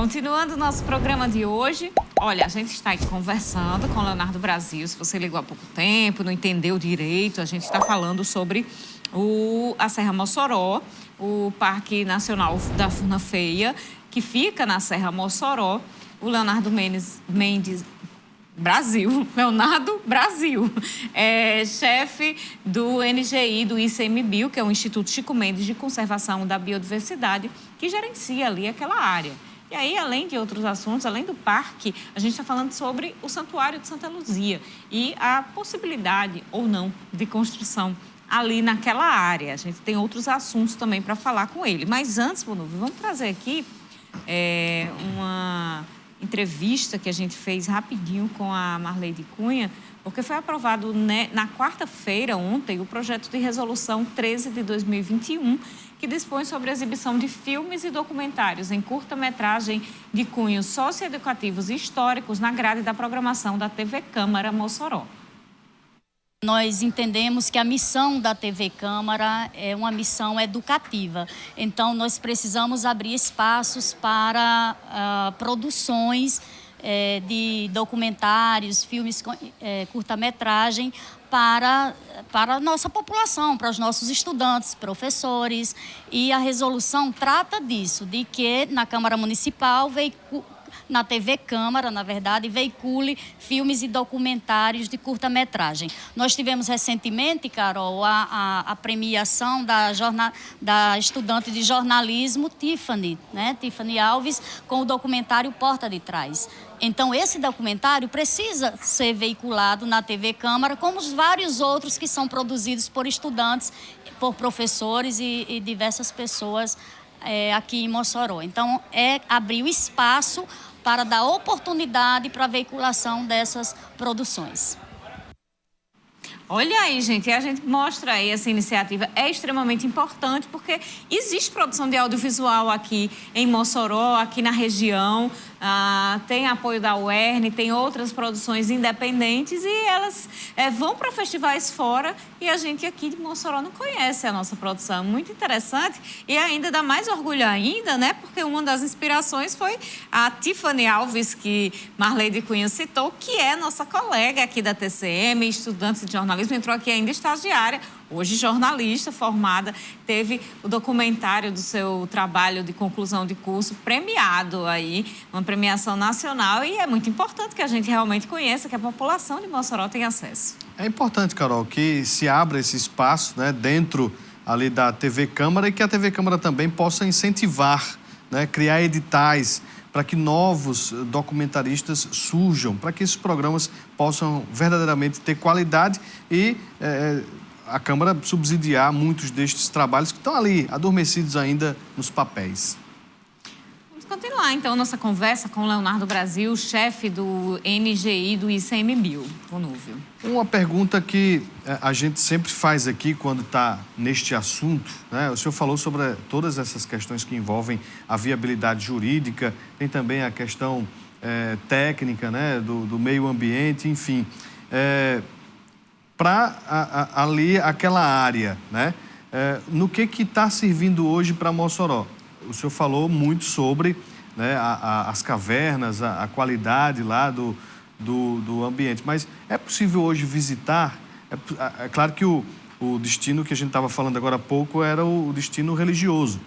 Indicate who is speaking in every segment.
Speaker 1: Continuando o nosso programa de hoje, olha, a gente está aqui conversando com o Leonardo Brasil. Se você ligou há pouco tempo, não entendeu direito, a gente está falando sobre a Serra Mossoró, o Parque Nacional da Furna Feia, que fica na Serra Mossoró. O Leonardo Mendes Brasil, Leonardo Brasil, é chefe do NGI, do ICMBio, que é o Instituto Chico Mendes de Conservação da Biodiversidade, que gerencia ali aquela área. E aí, além de outros assuntos, além do parque, a gente está falando sobre o Santuário de Santa Luzia e a possibilidade ou não de construção ali naquela área. A gente tem outros assuntos também para falar com ele. Mas antes, Bonúvio, vamos trazer aqui uma entrevista que a gente fez rapidinho com a Marleide Cunha, porque foi aprovado na quarta-feira, ontem, o projeto de resolução 13 de 2021, que dispõe sobre a exibição de filmes e documentários em curta-metragem de cunhos socioeducativos e históricos na grade da programação da TV Câmara Mossoró.
Speaker 2: Nós entendemos que a missão da TV Câmara é uma missão educativa. Então, nós precisamos abrir espaços para produções de documentários, filmes curta-metragem para a nossa população, para os nossos estudantes, professores. E a resolução trata disso, de que na Câmara Municipal na TV Câmara, na verdade, veicule filmes e documentários de curta-metragem. Nós tivemos recentemente, Carol, a premiação da estudante de jornalismo, Tiffany, né? Tiffany Alves, com o documentário Porta de Trás. Então, esse documentário precisa ser veiculado na TV Câmara, como os vários outros que são produzidos por estudantes, por professores e diversas pessoas aqui em Mossoró. Então, abrir o espaço para dar oportunidade para a veiculação dessas produções.
Speaker 1: Olha aí, gente, a gente mostra aí essa iniciativa, é extremamente importante porque existe produção de audiovisual aqui em Mossoró, aqui na região, tem apoio da UERN, tem outras produções independentes e elas vão para festivais fora e a gente aqui de Mossoró não conhece a nossa produção. Muito interessante e ainda dá mais orgulho ainda, né? Porque uma das inspirações foi a Tiffany Alves, que Marleide Cunha citou, que é nossa colega aqui da TCM, estudante de jornalismo, entrou aqui ainda estagiária, hoje jornalista formada, teve o documentário do seu trabalho de conclusão de curso premiado aí, uma premiação nacional, e é muito importante que a gente realmente conheça, que a população de Mossoró tenha acesso.
Speaker 3: É importante, Carol, que se abra esse espaço, né, dentro ali da TV Câmara e que a TV Câmara também possa incentivar, né, criar editais para que novos documentaristas surjam, para que esses programas possam verdadeiramente ter qualidade e a Câmara subsidiar muitos destes trabalhos que estão ali, adormecidos ainda nos papéis.
Speaker 1: Vamos continuar, então, nossa conversa com o Leonardo Brasil, chefe do NGI do ICMBio, Bonúvio.
Speaker 3: Uma pergunta que a gente sempre faz aqui quando está neste assunto, né? O senhor falou sobre todas essas questões que envolvem a viabilidade jurídica, tem também a questão técnica, né? do meio ambiente, enfim. Para ali aquela área, né? No que está servindo hoje para Mossoró? O senhor falou muito sobre, né, as cavernas, a qualidade lá do ambiente, mas é possível hoje visitar? É claro que o destino que a gente estava falando agora há pouco era o destino religioso,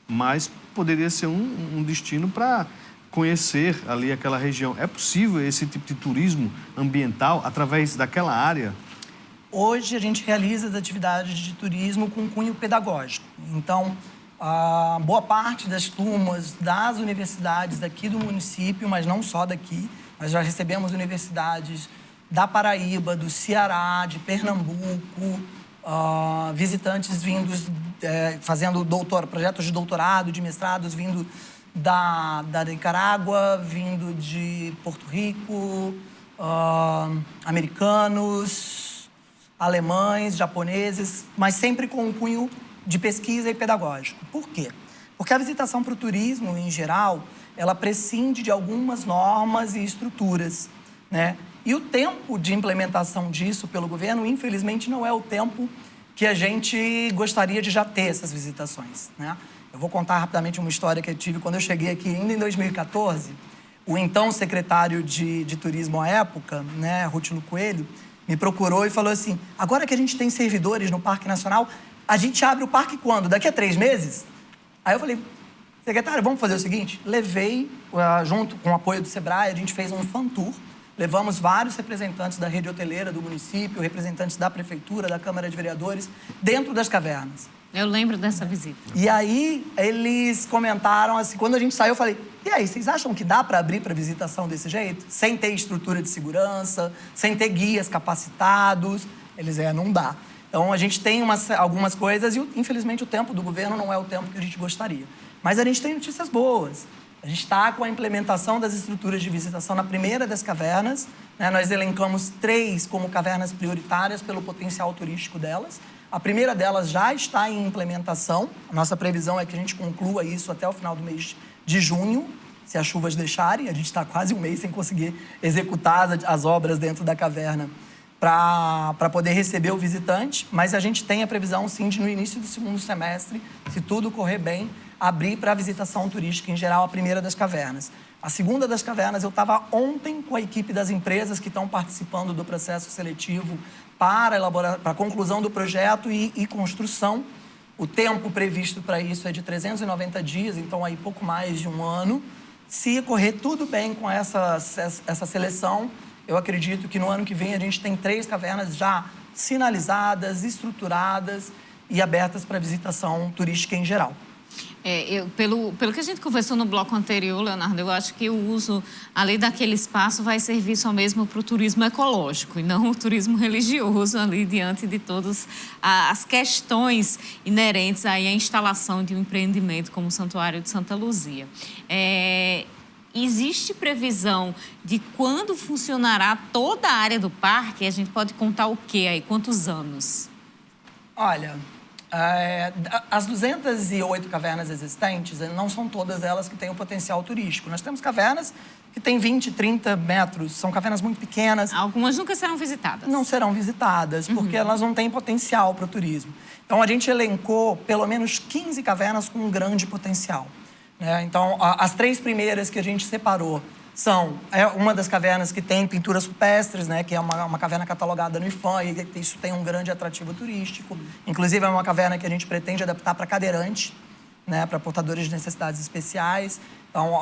Speaker 3: mas poderia ser um destino para conhecer ali aquela região. É possível esse tipo de turismo ambiental através daquela área?
Speaker 4: Hoje a gente realiza as atividades de turismo com cunho pedagógico. Então, a boa parte das turmas das universidades daqui do município, mas não só daqui, nós já recebemos universidades da Paraíba, do Ceará, de Pernambuco, visitantes vindos fazendo projetos de doutorado, de mestrados, vindo da Nicarágua, vindo de Porto Rico, americanos, alemães, japoneses, mas sempre com um cunho de pesquisa e pedagógico. Por quê? Porque a visitação para o turismo, em geral, ela prescinde de algumas normas e estruturas, né? E o tempo de implementação disso pelo governo, infelizmente, não é o tempo que a gente gostaria de já ter essas visitações, né? Eu vou contar rapidamente uma história que eu tive quando eu cheguei aqui ainda em 2014. O então secretário de turismo à época, né, Rútilo Coelho, me procurou e falou assim: agora que a gente tem servidores no Parque Nacional, a gente abre o parque quando? Daqui a 3 meses? Aí eu falei: secretário, vamos fazer o seguinte? Levei, junto com o apoio do Sebrae, a gente fez um fan tour. Levamos vários representantes da rede hoteleira do município, representantes da prefeitura, da Câmara de Vereadores, dentro das cavernas.
Speaker 1: Eu lembro dessa visita.
Speaker 4: E aí, eles comentaram assim, quando a gente saiu, eu falei: e aí, vocês acham que dá para abrir para visitação desse jeito? Sem ter estrutura de segurança, sem ter guias capacitados? Eles, não dá. Então, a gente tem algumas coisas e, infelizmente, o tempo do governo não é o tempo que a gente gostaria. Mas a gente tem notícias boas. A gente está com a implementação das estruturas de visitação na primeira das cavernas, né? Nós elencamos 3 como cavernas prioritárias pelo potencial turístico delas. A primeira delas já está em implementação. A nossa previsão é que a gente conclua isso até o final do mês de junho, se as chuvas deixarem. A gente está quase um mês sem conseguir executar as obras dentro da caverna para poder receber o visitante. Mas a gente tem a previsão, sim, de no início do segundo semestre, se tudo correr bem, abrir para a visitação turística em geral a primeira das cavernas. A segunda das cavernas, eu estava ontem com a equipe das empresas que estão participando do processo seletivo para a conclusão do projeto e construção. O tempo previsto para isso é de 390 dias, então aí pouco mais de um ano. Se correr tudo bem com essa seleção, eu acredito que no ano que vem a gente tem 3 cavernas já sinalizadas, estruturadas e abertas para visitação turística em geral.
Speaker 1: Pelo que a gente conversou no bloco anterior, Leonardo, eu acho que o uso ali daquele espaço vai servir só mesmo para o turismo ecológico e não o turismo religioso ali diante de todas as questões inerentes aí à instalação de um empreendimento como o Santuário de Santa Luzia. Existe previsão de quando funcionará toda a área do parque? A gente pode contar o quê aí? Quantos anos?
Speaker 4: Olha, as 208 cavernas existentes, não são todas elas que têm o potencial turístico. Nós temos cavernas que têm 20, 30 metros, são cavernas muito pequenas.
Speaker 1: Algumas nunca serão visitadas.
Speaker 4: Não serão visitadas, porque elas não têm potencial para o turismo. Então, a gente elencou pelo menos 15 cavernas com um grande potencial. Então, as 3 primeiras que a gente separou são uma das cavernas que tem pinturas rupestres, né, que é uma caverna catalogada no IPHAN, e isso tem um grande atrativo turístico. Inclusive, é uma caverna que a gente pretende adaptar para cadeirante, né, para portadores de necessidades especiais. Então,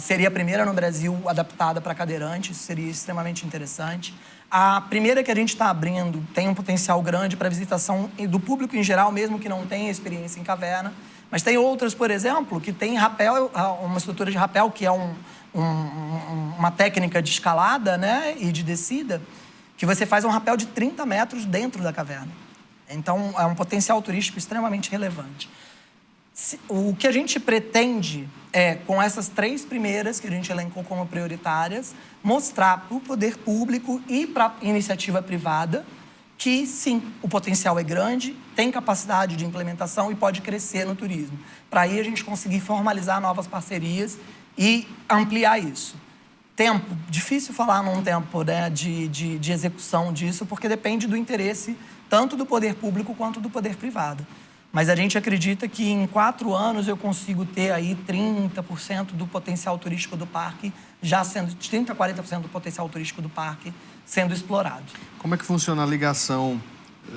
Speaker 4: seria a primeira no Brasil adaptada para cadeirante, isso seria extremamente interessante. A primeira que a gente está abrindo tem um potencial grande para visitação do público em geral, mesmo que não tenha experiência em caverna. Mas tem outras, por exemplo, que tem rapel, uma estrutura de rapel, que é uma técnica de escalada, né, e de descida, que você faz um rapel de 30 metros dentro da caverna. Então, é um potencial turístico extremamente relevante. O que a gente pretende com essas 3 primeiras, que a gente elencou como prioritárias, mostrar para o poder público e para a iniciativa privada que, sim, o potencial é grande, tem capacidade de implementação e pode crescer no turismo. Para aí a gente conseguir formalizar novas parcerias e ampliar isso. Tempo, difícil falar num tempo, né, de execução disso, porque depende do interesse tanto do poder público quanto do poder privado. Mas a gente acredita que em 4 anos eu consigo ter aí 30% do potencial turístico do parque, já sendo 30% a 40% do potencial turístico do parque sendo explorado.
Speaker 3: Como é que funciona a ligação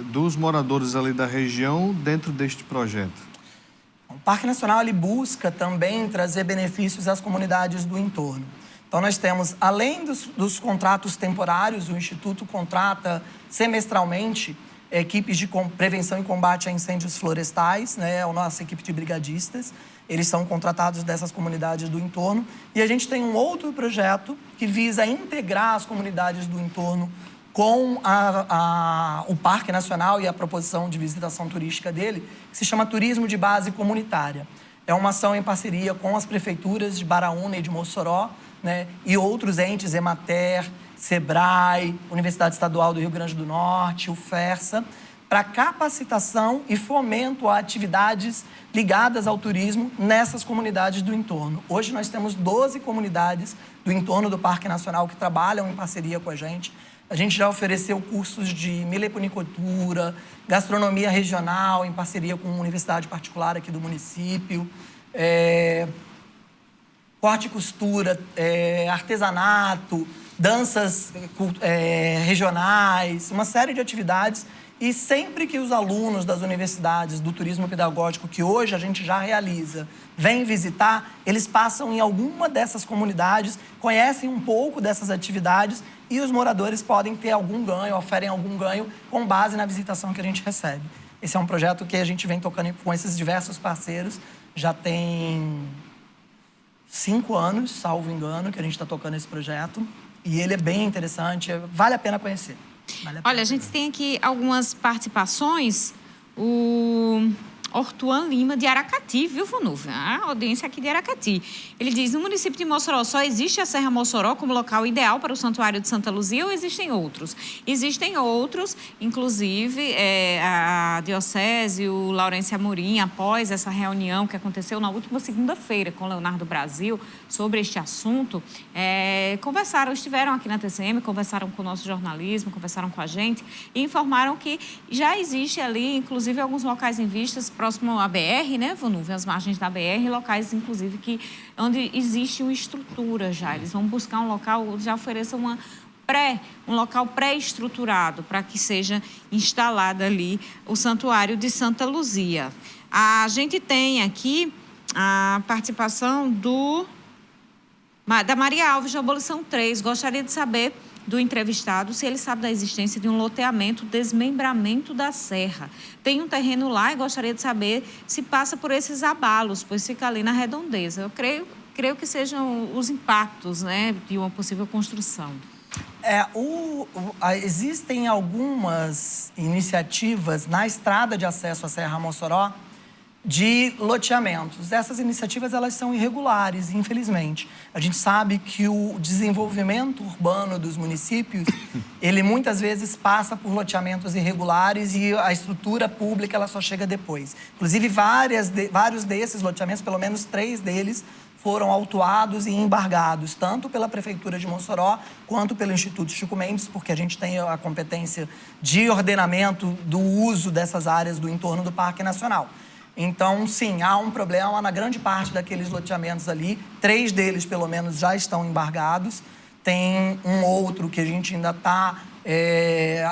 Speaker 3: dos moradores ali da região dentro deste projeto?
Speaker 4: O Parque Nacional ele busca também trazer benefícios às comunidades do entorno. Então, nós temos, além dos contratos temporários, o Instituto contrata semestralmente equipes de prevenção e combate a incêndios florestais, né? A nossa equipe de brigadistas. Eles são contratados dessas comunidades do entorno. E a gente tem um outro projeto que visa integrar as comunidades do entorno com o Parque Nacional e a proposição de visitação turística dele, que se chama Turismo de Base Comunitária. É uma ação em parceria com as prefeituras de Baraúna e de Mossoró, né? E outros entes, Emater, Sebrae, Universidade Estadual do Rio Grande do Norte, UFERSA, para capacitação e fomento a atividades ligadas ao turismo nessas comunidades do entorno. Hoje nós temos 12 comunidades do entorno do Parque Nacional que trabalham em parceria com a gente. A gente já ofereceu cursos de meliponicultura, gastronomia regional, em parceria com uma universidade particular aqui do município, corte e costura, artesanato, danças regionais, uma série de atividades. E sempre que os alunos das universidades do turismo pedagógico, que hoje a gente já realiza, vêm visitar, eles passam em alguma dessas comunidades, conhecem um pouco dessas atividades e os moradores podem ter algum ganho, oferem algum ganho com base na visitação que a gente recebe. Esse é um projeto que a gente vem tocando com esses diversos parceiros, já tem 5 anos, salvo engano, que a gente está tocando esse projeto. E ele é bem interessante, vale a pena conhecer.
Speaker 1: Olha, a gente tem aqui algumas participações. O Ortuan Lima, de Aracati, viu, Vonúvia? A audiência aqui de Aracati. Ele diz, no município de Mossoró, só existe a Serra Mossoró como local ideal para o Santuário de Santa Luzia ou existem outros? Existem outros, inclusive a Diocese, o Laurêncio Amorim, após essa reunião que aconteceu na última segunda-feira com o Leonardo Brasil sobre este assunto, estiveram aqui na TCM, conversaram com o nosso jornalismo, conversaram com a gente e informaram que já existe ali, inclusive, alguns locais em vistas próximo à BR, né, Vonúvia, as margens da BR, locais, inclusive, onde existe uma estrutura já. Eles vão buscar um local, já ofereça um local pré-estruturado para que seja instalado ali o Santuário de Santa Luzia. A gente tem aqui a participação da Maria Alves, de Abolição 3. Gostaria de saber do entrevistado se ele sabe da existência de um loteamento, desmembramento da serra. Tem um terreno lá e gostaria de saber se passa por esses abalos, pois fica ali na redondeza. Eu creio que sejam os impactos, né, de uma possível construção.
Speaker 4: Existem algumas iniciativas na estrada de acesso à Serra Mossoró de loteamentos. Essas iniciativas, elas são irregulares, infelizmente. A gente sabe que o desenvolvimento urbano dos municípios, ele muitas vezes passa por loteamentos irregulares e a estrutura pública, ela só chega depois. Inclusive, vários desses loteamentos, pelo menos 3 deles, foram autuados e embargados, tanto pela Prefeitura de Mossoró, quanto pelo Instituto Chico Mendes, porque a gente tem a competência de ordenamento do uso dessas áreas do entorno do Parque Nacional. Então, sim, há um problema na grande parte daqueles loteamentos ali. 3 deles, pelo menos, já estão embargados. Tem um outro que a gente ainda está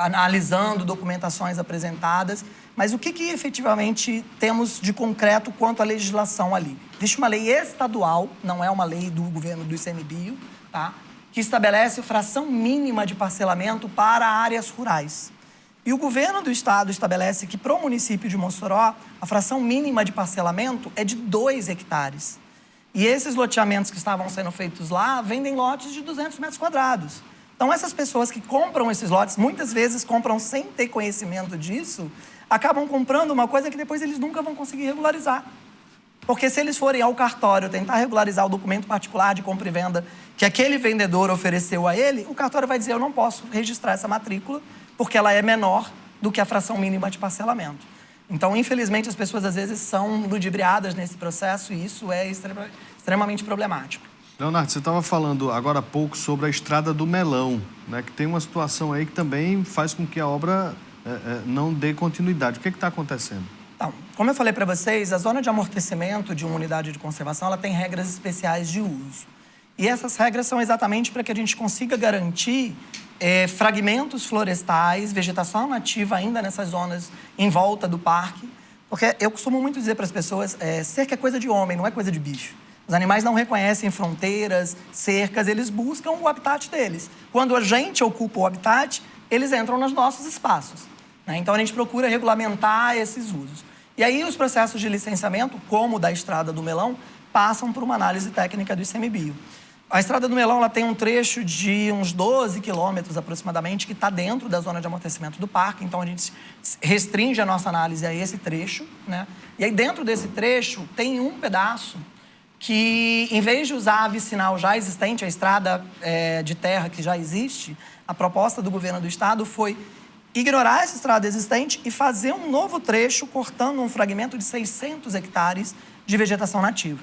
Speaker 4: analisando documentações apresentadas. Mas o que efetivamente temos de concreto quanto à legislação ali? Existe uma lei estadual, não é uma lei do governo do ICMBio, tá? Que estabelece fração mínima de parcelamento para áreas rurais. E o governo do estado estabelece que, para o município de Mossoró, a fração mínima de parcelamento é de 2 hectares. E esses loteamentos que estavam sendo feitos lá vendem lotes de 200 metros quadrados. Então, essas pessoas que compram esses lotes, muitas vezes compram sem ter conhecimento disso, acabam comprando uma coisa que depois eles nunca vão conseguir regularizar. Porque se eles forem ao cartório tentar regularizar o documento particular de compra e venda que aquele vendedor ofereceu a ele, o cartório vai dizer, eu não posso registrar essa matrícula, porque ela é menor do que a fração mínima de parcelamento. Então, infelizmente, as pessoas, às vezes, são ludibriadas nesse processo e isso é extremamente problemático.
Speaker 3: Leonardo, você estava falando agora há pouco sobre a Estrada do Melão, né, que tem uma situação aí que também faz com que a obra não dê continuidade. O que está acontecendo?
Speaker 4: Então, como eu falei para vocês, a zona de amortecimento de uma unidade de conservação ela tem regras especiais de uso. E essas regras são exatamente para que a gente consiga garantir fragmentos florestais, vegetação nativa ainda nessas zonas em volta do parque. Porque eu costumo muito dizer para as pessoas, cerca é coisa de homem, não é coisa de bicho. Os animais não reconhecem fronteiras, cercas, eles buscam o habitat deles. Quando a gente ocupa o habitat, eles entram nos nossos espaços, né? Então, a gente procura regulamentar esses usos. E aí, os processos de licenciamento, como o da Estrada do Melão, passam por uma análise técnica do ICMBio. A Estrada do Melão ela tem um trecho de uns 12 quilômetros aproximadamente que está dentro da zona de amortecimento do parque, então a gente restringe a nossa análise a esse trecho, né? E aí dentro desse trecho tem um pedaço que, em vez de usar a vicinal já existente, a estrada de terra que já existe, a proposta do governo do estado foi ignorar essa estrada existente e fazer um novo trecho cortando um fragmento de 600 hectares de vegetação nativa.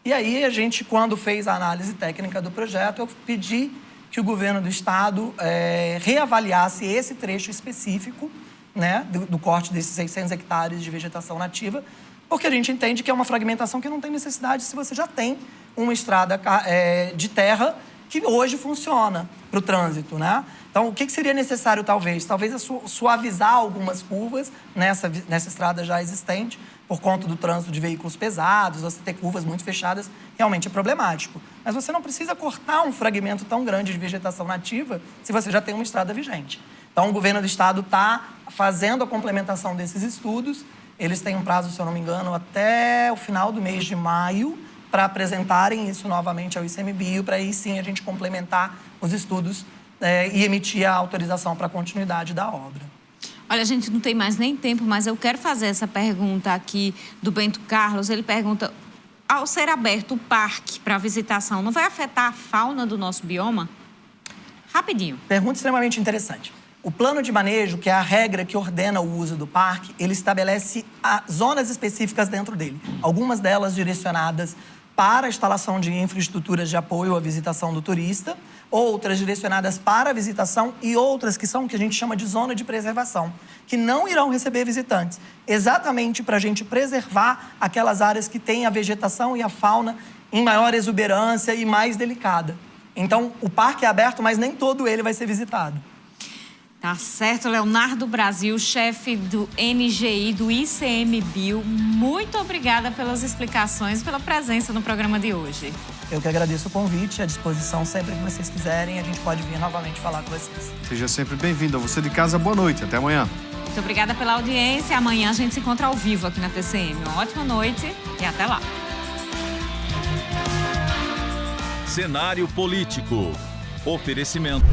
Speaker 4: E aí, a gente, quando fez a análise técnica do projeto, eu pedi que o governo do estado reavaliasse esse trecho específico, né, do corte desses 600 hectares de vegetação nativa, porque a gente entende que é uma fragmentação que não tem necessidade se você já tem uma estrada de terra que hoje funciona para o trânsito, né? Então, o que seria necessário, talvez? Talvez suavizar algumas curvas nessa estrada já existente, por conta do trânsito de veículos pesados, você ter curvas muito fechadas, realmente é problemático. Mas você não precisa cortar um fragmento tão grande de vegetação nativa se você já tem uma estrada vigente. Então, o governo do estado está fazendo a complementação desses estudos. Eles têm um prazo, se eu não me engano, até o final do mês de maio, para apresentarem isso novamente ao ICMBio, para aí sim a gente complementar os estudos e emitir a autorização para a continuidade da obra.
Speaker 1: Olha, a gente não tem mais nem tempo, mas eu quero fazer essa pergunta aqui do Bento Carlos. Ele pergunta, ao ser aberto o parque para visitação, não vai afetar a fauna do nosso bioma? Rapidinho.
Speaker 4: Pergunta extremamente interessante. O plano de manejo, que é a regra que ordena o uso do parque, ele estabelece zonas específicas dentro dele. Algumas delas direcionadas para a instalação de infraestruturas de apoio à visitação do turista, outras direcionadas para a visitação e outras que são o que a gente chama de zona de preservação, que não irão receber visitantes, exatamente para a gente preservar aquelas áreas que têm a vegetação e a fauna em maior exuberância e mais delicada. Então, o parque é aberto, mas nem todo ele vai ser visitado.
Speaker 1: Tá certo, Leonardo Brasil, chefe do NGI, do ICMBio. Muito obrigada pelas explicações e pela presença no programa de hoje.
Speaker 4: Eu que agradeço o convite, à disposição sempre que vocês quiserem, a gente pode vir novamente falar com vocês.
Speaker 3: Seja sempre bem-vindo. A você de casa, boa noite. Até amanhã.
Speaker 1: Muito obrigada pela audiência. Amanhã a gente se encontra ao vivo aqui na TCM. Uma ótima noite e até lá.
Speaker 5: Cenário político. Oferecimento.